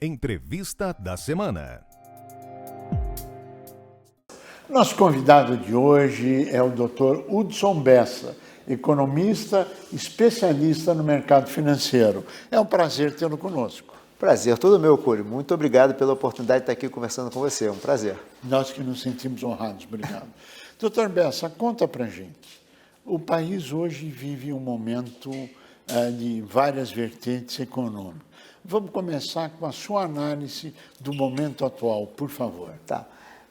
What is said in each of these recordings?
Entrevista da semana. Nosso convidado de hoje é o Dr. Hudson Bessa, economista, especialista no mercado financeiro. É um prazer tê-lo conosco. Prazer, todo meu, Cury. Muito obrigado pela oportunidade de estar aqui conversando com você. É um prazer. Nós que nos sentimos honrados. Obrigado. Dr. Bessa, conta pra gente. O país hoje vive um momento de várias vertentes econômicas. Vamos começar com a sua análise do momento atual, por favor. Tá.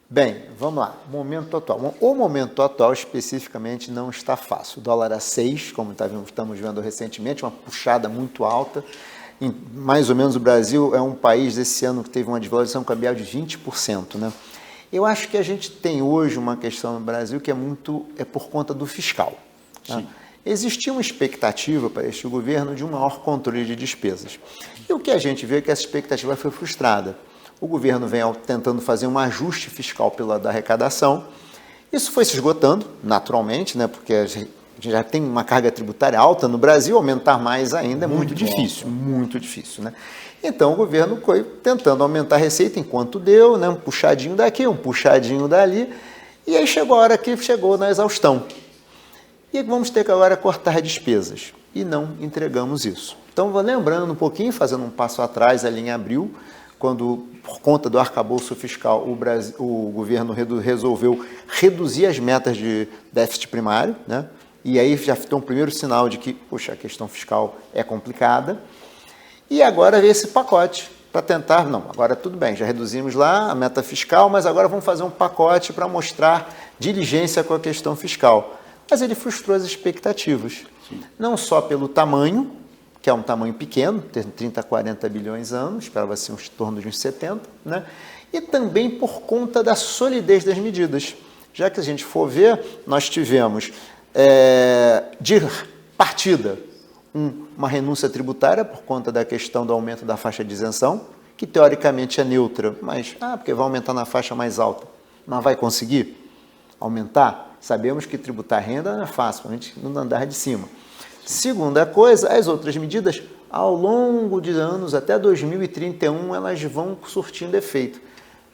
Bem, vamos lá. Momento atual. O momento atual, especificamente, não está fácil. O dólar a 6, como estamos vendo recentemente, uma puxada muito alta. Mais ou menos o Brasil é um país desse ano que teve uma desvalorização cambial de 20%, né? Eu acho que a gente tem hoje uma questão no Brasil que é por conta do fiscal. Tá? Existia uma expectativa para este governo de um maior controle de despesas. E o que a gente vê é que essa expectativa foi frustrada. O governo vem tentando fazer um ajuste fiscal pela da arrecadação. Isso foi se esgotando, naturalmente, né? Porque a gente já tem uma carga tributária alta no Brasil, aumentar mais ainda é muito difícil, né? Então o governo foi tentando aumentar a receita enquanto deu, né? Um puxadinho daqui, um puxadinho dali, e aí chegou a hora que chegou na exaustão. E vamos ter que agora cortar despesas. E não entregamos isso. Então, vou lembrando um pouquinho, fazendo um passo atrás ali em abril, quando, por conta do arcabouço fiscal, o governo resolveu reduzir as metas de déficit primário, né? E aí já tem um primeiro sinal de que, puxa, a questão fiscal é complicada. E agora veio esse pacote para tentar, não, agora tudo bem, já reduzimos lá a meta fiscal, mas agora vamos fazer um pacote para mostrar diligência com a questão fiscal. Mas ele frustrou as expectativas, não só pelo tamanho, que é um tamanho pequeno, tem 30, 40 bilhões anos, esperava-se em torno de uns 70, né? E também por conta da solidez das medidas. Já que a gente for ver, nós tivemos de partida uma renúncia tributária por conta da questão do aumento da faixa de isenção, que teoricamente é neutra, mas porque vai aumentar na faixa mais alta, mas vai conseguir aumentar? Sabemos que tributar renda não é fácil, principalmente no andar de cima. Segunda coisa, as outras medidas, ao longo de anos, até 2031, elas vão surtindo efeito.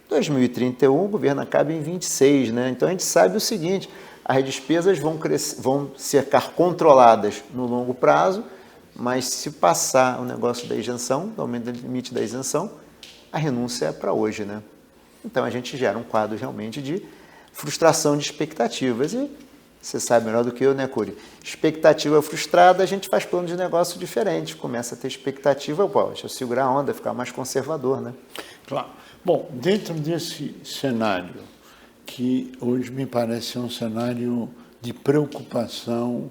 2031, o governo acaba em 26, né? Então a gente sabe o seguinte, as despesas vão ficar controladas no longo prazo, mas se passar o negócio da isenção, do aumento do limite da isenção, a renúncia é para hoje, né? Então a gente gera um quadro realmente de frustração de expectativas. E você sabe melhor do que eu, né, Cury? Expectativa frustrada, a gente faz plano de negócio diferente. Começa a ter expectativa, deixa eu segurar a onda, ficar mais conservador, né? Claro. Bom, dentro desse cenário, que hoje me parece um cenário de preocupação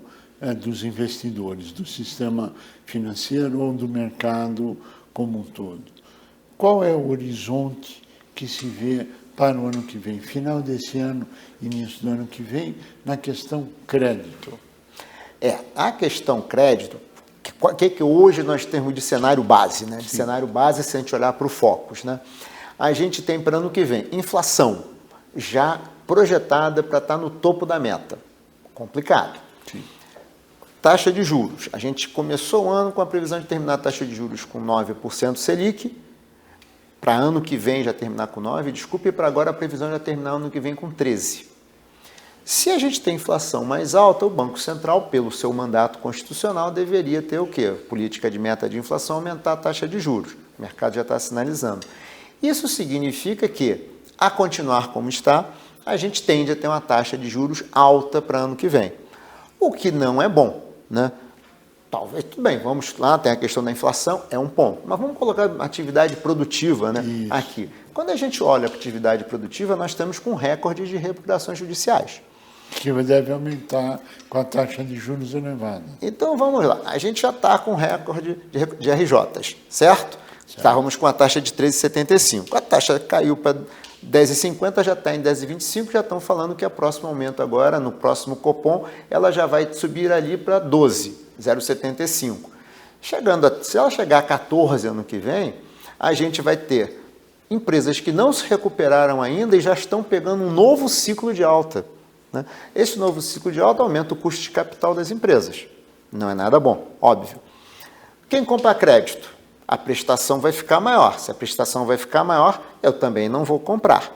dos investidores, do sistema financeiro ou do mercado como um todo, qual é o horizonte que se vê para o ano que vem, final desse ano, início do ano que vem, na questão crédito? A questão crédito, que hoje nós temos de cenário base, né? De cenário base, se a gente olhar para o Focus, né? A gente tem para o ano que vem inflação já projetada para estar no topo da meta. Complicado. Sim. Taxa de juros. A gente começou o ano com a previsão de terminar a taxa de juros com 9% Selic, para ano que vem já terminar com 9%, desculpe, para agora a previsão já terminar ano que vem com 13%. Se a gente tem inflação mais alta, o Banco Central, pelo seu mandato constitucional, deveria ter o quê? Política de meta de inflação, aumentar a taxa de juros. O mercado já está sinalizando. Isso significa que, a continuar como está, a gente tende a ter uma taxa de juros alta para ano que vem. O que não é bom, né? Talvez, tudo bem, vamos lá, tem a questão da inflação, é um ponto. Mas vamos colocar atividade produtiva, né, aqui. Quando a gente olha a atividade produtiva, nós estamos com recorde de recuperações judiciais. Que deve aumentar com a taxa de juros elevada. Então, vamos lá. A gente já está com recorde de RJs, certo? Estávamos com a taxa de 13,75. A taxa caiu para 10,50, já está em 10,25, já estão falando que o próximo aumento agora, no próximo Copom, ela já vai subir ali para 0,75. Se ela chegar a 14 ano que vem, a gente vai ter empresas que não se recuperaram ainda e já estão pegando um novo ciclo de alta, né? Esse novo ciclo de alta aumenta o custo de capital das empresas. Não é nada bom, óbvio. Quem compra crédito? a prestação vai ficar maior. Se a prestação vai ficar maior, eu também não vou comprar.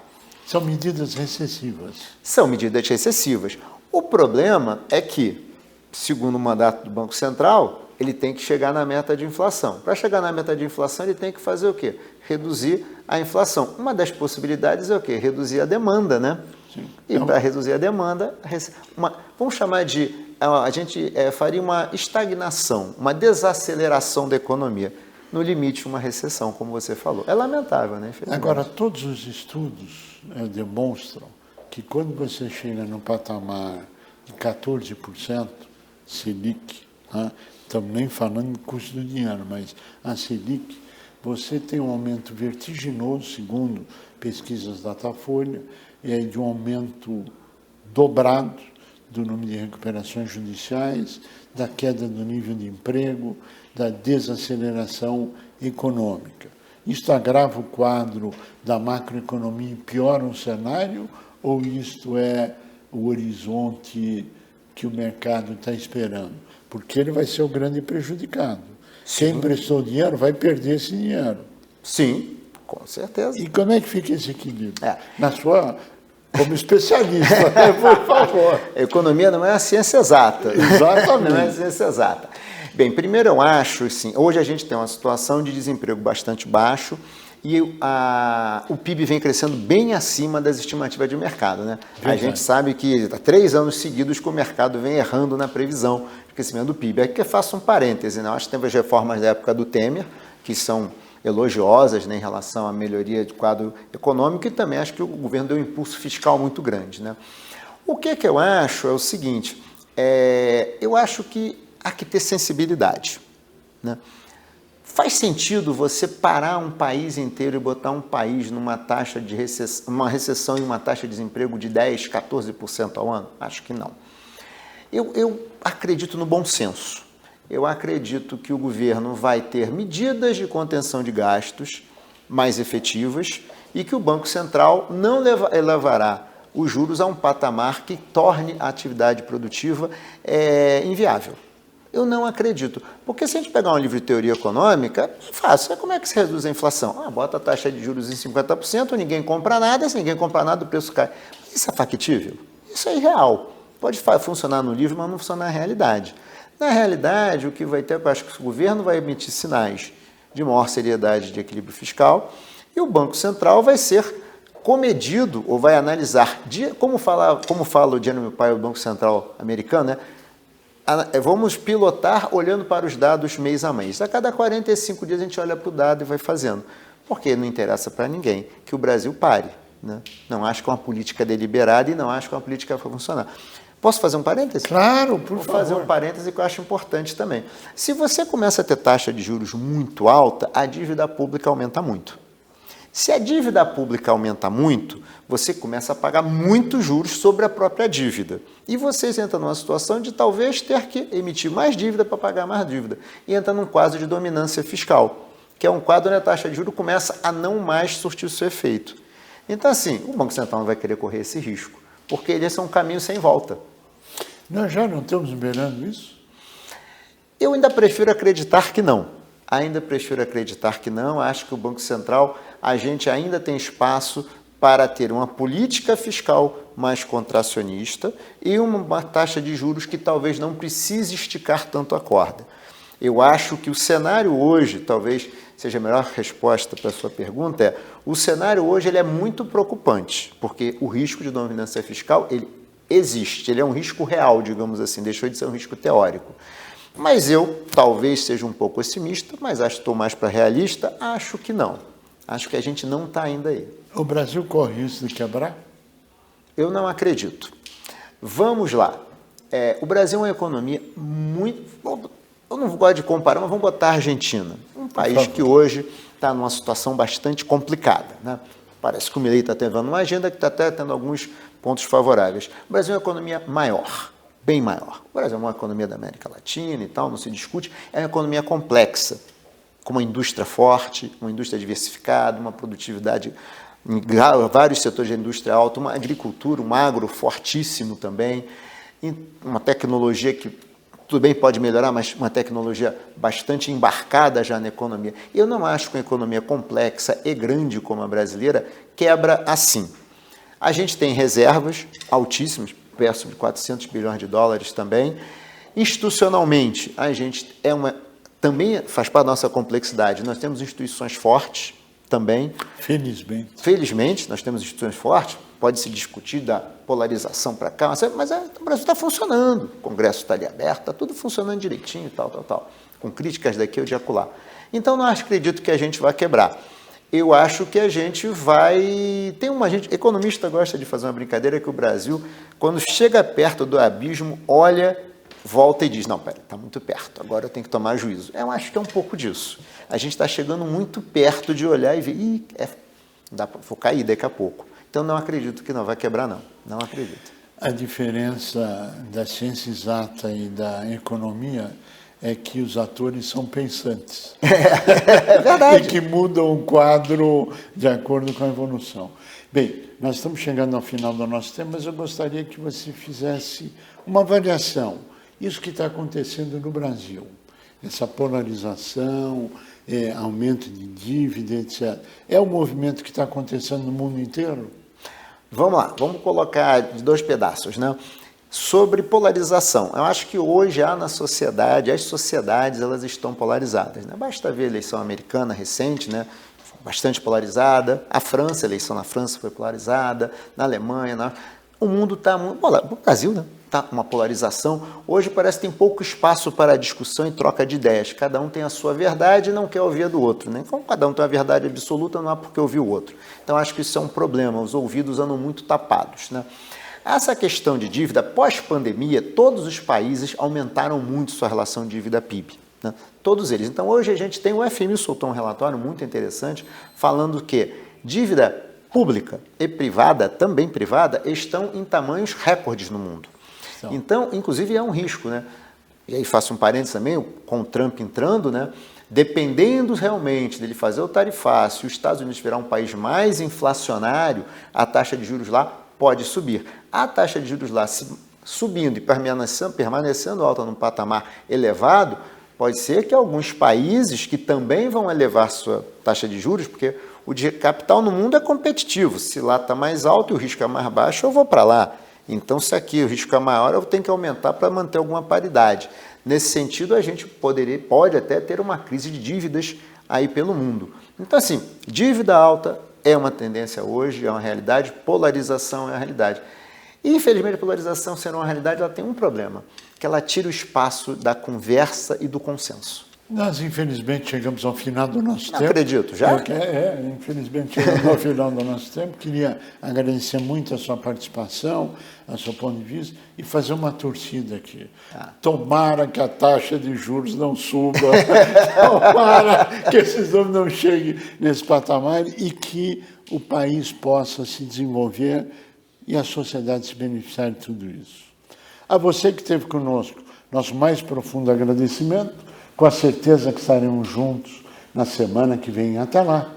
São medidas recessivas. São medidas recessivas. O problema é que, segundo o mandato do Banco Central, ele tem que chegar na meta de inflação. Para chegar na meta de inflação, ele tem que fazer o quê? Reduzir a inflação. Uma das possibilidades é o quê? Reduzir a demanda, né? Sim. E para reduzir a demanda, vamos chamar de... A gente faria uma estagnação, uma desaceleração da economia. No limite, uma recessão, como você falou. É lamentável, né? Agora, todos os estudos demonstram que quando você chega no patamar de 14% Selic, né, estamos nem falando do custo do dinheiro, mas a Selic, você tem um aumento vertiginoso, segundo pesquisas Datafolha, de um aumento dobrado do número de recuperações judiciais, da queda do nível de emprego, da desaceleração econômica. Isto agrava o quadro da macroeconomia e piora o cenário, ou isto é o horizonte que o mercado está esperando? Porque ele vai ser o grande prejudicado. Quem emprestou dinheiro vai perder esse dinheiro. Sim, com certeza. E como é que fica esse equilíbrio? Na sua... Como especialista, por favor. A economia não é a ciência exata. Exatamente. Não é a ciência exata. Bem, primeiro eu acho, assim, hoje a gente tem uma situação de desemprego bastante baixo e o PIB vem crescendo bem acima das estimativas de mercado, né? A gente sabe que há 3 anos seguidos que o mercado vem errando na previsão de crescimento do PIB. Aqui eu faço um parêntese, né? Eu acho que teve as reformas da época do Temer, que são elogiosas, né, em relação à melhoria de quadro econômico, e também acho que o governo deu um impulso fiscal muito grande, né? O que eu acho é o seguinte, eu acho que há que ter sensibilidade, né? Faz sentido você parar um país inteiro e botar um país numa taxa de uma recessão e uma taxa de desemprego de 10%, 14% ao ano? Acho que não. Eu acredito no bom senso. Eu acredito que o governo vai ter medidas de contenção de gastos mais efetivas e que o Banco Central não elevará os juros a um patamar que torne a atividade produtiva inviável. Eu não acredito. Porque se a gente pegar um livro de teoria econômica, é fácil. Como é que se reduz a inflação? Bota a taxa de juros em 50%, ninguém compra nada, se ninguém compra nada, o preço cai. Mas isso é factível? Isso é irreal. Pode funcionar no livro, mas não funciona na realidade. Na realidade, o que vai ter, eu acho que o governo vai emitir sinais de maior seriedade de equilíbrio fiscal e o Banco Central vai ser comedido ou vai analisar, como fala o Jeremy Powell do Banco Central americano, né? Vamos pilotar olhando para os dados mês a mês. A cada 45 dias a gente olha para o dado e vai fazendo. Porque não interessa para ninguém que o Brasil pare, né? Não acho que é uma política deliberada e não acho que é uma política que vai funcionar. Posso fazer um parêntese? Claro, por favor. Vou fazer um parêntese que eu acho importante também. Se você começa a ter taxa de juros muito alta, a dívida pública aumenta muito. Se a dívida pública aumenta muito, você começa a pagar muitos juros sobre a própria dívida. E vocês entram numa situação de talvez ter que emitir mais dívida para pagar mais dívida. E entra num quadro de dominância fiscal, que é um quadro onde a taxa de juros começa a não mais surtir o seu efeito. Então, assim, o Banco Central não vai querer correr esse risco, porque esse é um caminho sem volta. Nós já não estamos beirando isso? Eu ainda prefiro acreditar que não. Acho que o Banco Central, a gente ainda tem espaço para ter uma política fiscal mais contracionista e uma taxa de juros que talvez não precise esticar tanto a corda. Eu acho que o cenário hoje, talvez seja a melhor resposta para a sua pergunta, o cenário hoje ele é muito preocupante, porque o risco de dominância fiscal ele existe, ele é um risco real, digamos assim, deixou de ser um risco teórico. Mas eu talvez seja um pouco otimista, mas acho que estou mais para realista, acho que não. Acho que a gente não está ainda aí. O Brasil corre risco de quebrar? Eu não acredito. Vamos lá. O Brasil é uma economia muito... Eu não gosto de comparar, mas vamos botar a Argentina. Um país que hoje está numa situação bastante complicada, né? Parece que o Milei está tendo uma agenda que está até tendo alguns pontos favoráveis. O Brasil é uma economia maior, bem maior. O Brasil é uma economia da América Latina e tal, não se discute. É uma economia complexa, com uma indústria forte, uma indústria diversificada, uma produtividade em vários setores da indústria alta, uma agricultura, um agro fortíssimo também, e uma tecnologia que tudo bem, pode melhorar, mas uma tecnologia bastante embarcada já na economia. Eu não acho que uma economia complexa e grande como a brasileira quebra assim. A gente tem reservas altíssimas, perto de 400 bilhões de dólares também. Institucionalmente, a gente também faz parte da nossa complexidade. Nós temos instituições fortes também. Felizmente. Felizmente, nós temos instituições fortes. Pode-se discutir da polarização para cá, mas o Brasil está funcionando. O Congresso está ali aberto, está tudo funcionando direitinho e tal. Com críticas daqui ou de acolá. Então, não acredito que a gente vai quebrar. Eu acho que a gente vai... Economista gosta de fazer uma brincadeira que o Brasil, quando chega perto do abismo, olha, volta e diz, não, peraí, está muito perto, agora eu tenho que tomar juízo. Eu acho que é um pouco disso. A gente está chegando muito perto de olhar e ver, vou cair daqui a pouco. Então, não acredito que não vai quebrar, não. Não acredito. A diferença da ciência exata e da economia é que os atores são pensantes. É verdade. E que mudam o quadro de acordo com a evolução. Bem, nós estamos chegando ao final do nosso tempo, mas eu gostaria que você fizesse uma avaliação. Isso que está acontecendo no Brasil, essa polarização, aumento de dívida, etc. É um movimento que está acontecendo no mundo inteiro? Vamos lá, vamos colocar de 2 pedaços, né? Sobre polarização. Eu acho que hoje há na sociedade, as sociedades elas estão polarizadas, né? Basta ver a eleição americana recente, né? Bastante polarizada. A eleição na França foi polarizada, na Alemanha, o mundo está muito... O Brasil, né? Está uma polarização. Hoje parece que tem pouco espaço para discussão e troca de ideias. Cada um tem a sua verdade e não quer ouvir a do outro, né? Como cada um tem a verdade absoluta, não há por que ouvir o outro. Então, acho que isso é um problema. Os ouvidos andam muito tapados, né? Essa questão de dívida, pós-pandemia, todos os países aumentaram muito sua relação dívida-PIB, né? Todos eles. Então, hoje a gente tem, o FMI soltou um relatório muito interessante, falando que dívida pública e privada, também privada, estão em tamanhos recordes no mundo. Então, inclusive, é um risco, né? E aí faço um parênteses também, com o Trump entrando, né? Dependendo realmente dele fazer o tarifácio, os Estados Unidos virar um país mais inflacionário, a taxa de juros lá pode subir. A taxa de juros lá subindo e permanecendo alta num patamar elevado, pode ser que alguns países que também vão elevar sua taxa de juros, porque o de capital no mundo é competitivo. Se lá está mais alto e o risco é mais baixo, eu vou para lá. Então, se aqui o risco é maior, eu tenho que aumentar para manter alguma paridade. Nesse sentido, a gente pode até ter uma crise de dívidas aí pelo mundo. Então, assim, dívida alta é uma tendência hoje, é uma realidade, polarização é uma realidade. E, infelizmente, a polarização sendo uma realidade, ela tem um problema, que ela tira o espaço da conversa e do consenso. Nós, infelizmente, chegamos ao final do nosso tempo. Não acredito, já? Infelizmente, chegamos ao final do nosso tempo. Queria agradecer muito a sua participação, a seu ponto de vista, e fazer uma torcida aqui. Tomara que a taxa de juros não suba, tomara que esses números não cheguem nesse patamar e que o país possa se desenvolver e a sociedade se beneficiar de tudo isso. A você que esteve conosco, nosso mais profundo agradecimento. Com a certeza que estaremos juntos na semana que vem. Até lá!